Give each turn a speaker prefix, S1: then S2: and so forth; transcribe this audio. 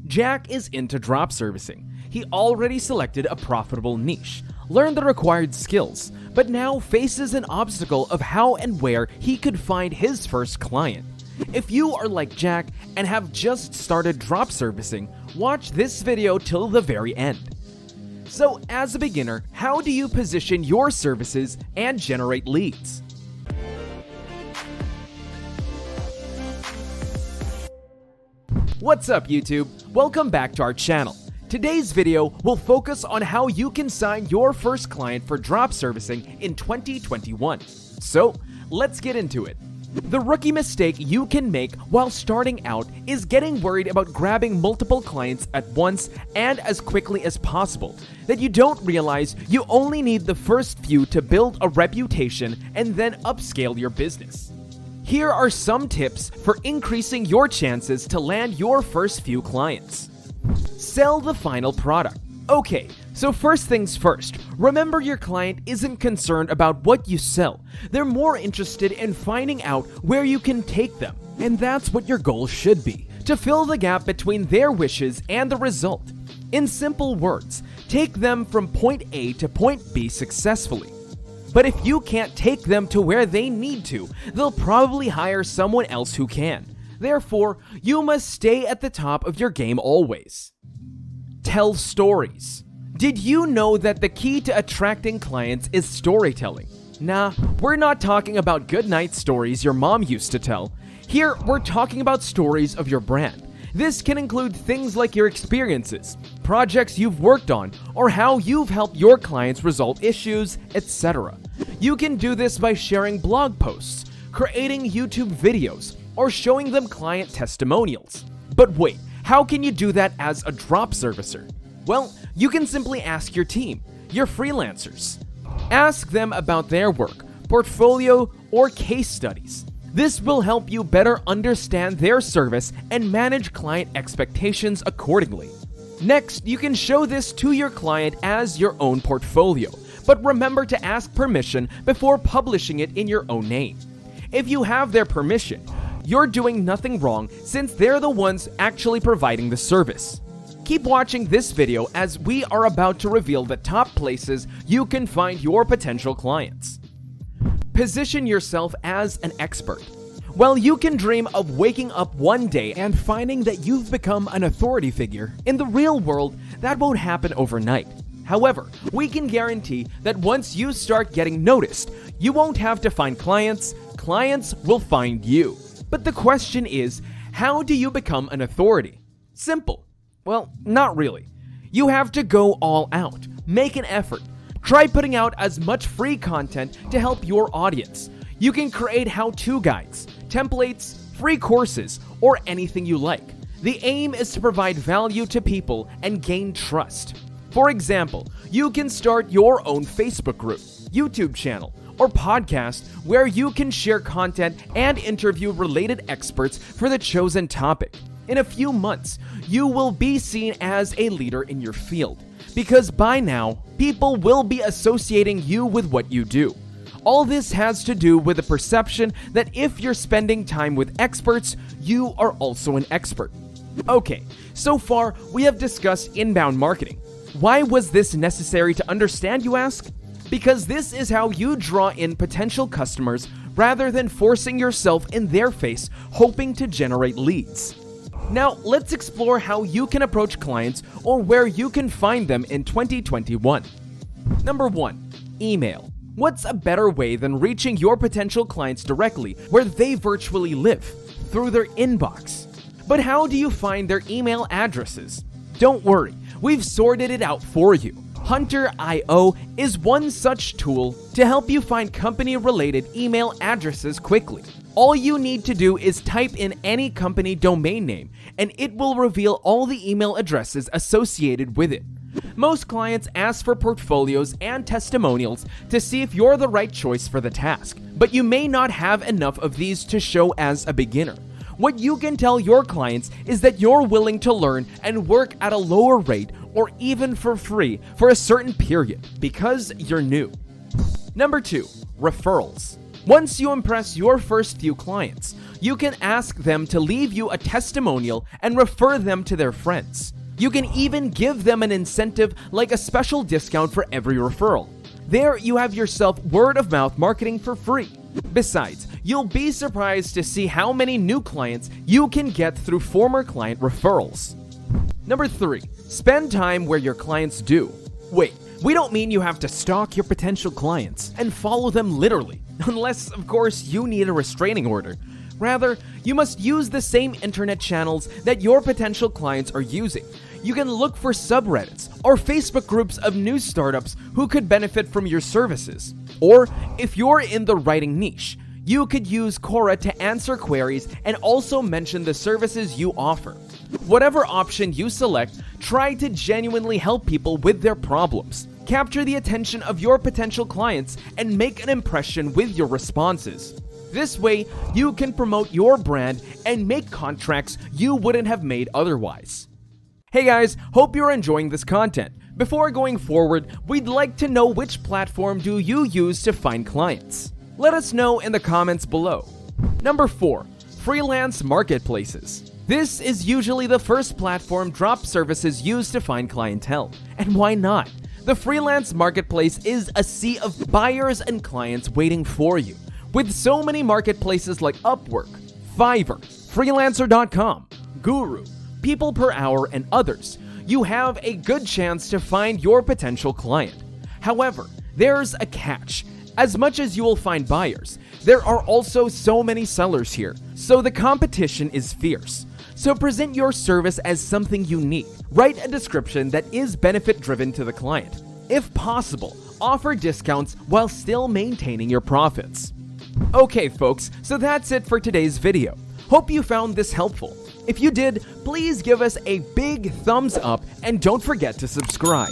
S1: Jack is into drop servicing. He already selected a profitable niche, learned the required skills, but now faces an obstacle of how and where he could find his first client. If you are like Jack and have just started drop servicing, watch this video till the very end. So, as a beginner, how do you position your services and generate leads? What's up, YouTube? Welcome back to our channel. Today's video will focus on how you can sign your first client for drop servicing in 2021. So, let's get into it. The rookie mistake you can make while starting out is getting worried about grabbing multiple clients at once and as quickly as possible, that you don't realize you only need the first few to build a reputation and then upscale your business. Here are some tips for increasing your chances to land your first few clients. Sell the final product. Okay, so first things first, remember your client isn't concerned about what you sell. They're more interested in finding out where you can take them. And that's what your goal should be, to fill the gap between their wishes and the result. In simple words, take them from point A to point B successfully. But if you can't take them to where they need to, they'll probably hire someone else who can. Therefore, you must stay at the top of your game always. Tell stories. Did you know that the key to attracting clients is storytelling? Nah, we're not talking about goodnight stories your mom used to tell. Here, we're talking about stories of your brand. This can include things like your experiences, projects you've worked on, or how you've helped your clients resolve issues, etc. You can do this by sharing blog posts, creating YouTube videos, or showing them client testimonials. But wait, how can you do that as a drop servicer? Well, you can simply ask your team, your freelancers. Ask them about their work, portfolio, or case studies. This will help you better understand their service and manage client expectations accordingly. Next, you can show this to your client as your own portfolio, but remember to ask permission before publishing it in your own name. If you have their permission, you're doing nothing wrong since they're the ones actually providing the service. Keep watching this video as we are about to reveal the top places you can find your potential clients. Position yourself as an expert. While you can dream of waking up one day and finding that you've become an authority figure, in the real world, that won't happen overnight. However, we can guarantee that once you start getting noticed, you won't have to find clients, clients will find you. But the question is, how do you become an authority? Simple. Well, not really. You have to go all out, make an effort. Try putting out as much free content to help your audience. You can create how-to guides, templates, free courses, or anything you like. The aim is to provide value to people and gain trust. For example, you can start your own Facebook group, YouTube channel, or podcast where you can share content and interview related experts for the chosen topic. In a few months, you will be seen as a leader in your field, because by now, people will be associating you with what you do. All this has to do with the perception that if you're spending time with experts, you are also an expert. Okay, so far we have discussed inbound marketing. Why was this necessary to understand, you ask? Because this is how you draw in potential customers rather than forcing yourself in their face hoping to generate leads. Now, let's explore how you can approach clients or where you can find them in 2021. Number 1. Email. What's a better way than reaching your potential clients directly where they virtually live? Through their inbox. But how do you find their email addresses? Don't worry, we've sorted it out for you. Hunter.io is one such tool to help you find company-related email addresses quickly. All you need to do is type in any company domain name, and it will reveal all the email addresses associated with it. Most clients ask for portfolios and testimonials to see if you're the right choice for the task, but you may not have enough of these to show as a beginner. What you can tell your clients is that you're willing to learn and work at a lower rate or even for free for a certain period because you're new. Number 2, referrals. Once you impress your first few clients, you can ask them to leave you a testimonial and refer them to their friends. You can even give them an incentive like a special discount for every referral. There you have yourself word-of-mouth marketing for free. Besides, you'll be surprised to see how many new clients you can get through former client referrals. Number 3. Spend time where your clients do. Wait, we don't mean you have to stalk your potential clients and follow them literally, unless, of course, you need a restraining order. Rather, you must use the same internet channels that your potential clients are using. You can look for subreddits or Facebook groups of new startups who could benefit from your services. Or, if you're in the writing niche, you could use Quora to answer queries and also mention the services you offer. Whatever option you select, try to genuinely help people with their problems. Capture the attention of your potential clients and make an impression with your responses. This way, you can promote your brand and make contracts you wouldn't have made otherwise. Hey guys, hope you're enjoying this content. Before going forward, we'd like to know which platform do you use to find clients. Let us know in the comments below. Number 4. Freelance marketplaces. This is usually the first platform Dropservicing use to find clientele. And why not? The freelance marketplace is a sea of buyers and clients waiting for you. With so many marketplaces like Upwork, Fiverr, Freelancer.com, Guru, People Per Hour, and others, you have a good chance to find your potential client. However, there's a catch. As much as you will find buyers, there are also so many sellers here, so the competition is fierce. So present your service as something unique. Write a description that is benefit-driven to the client. If possible, offer discounts while still maintaining your profits. Okay folks, so that's it for today's video. Hope you found this helpful. If you did, please give us a big thumbs up and don't forget to subscribe.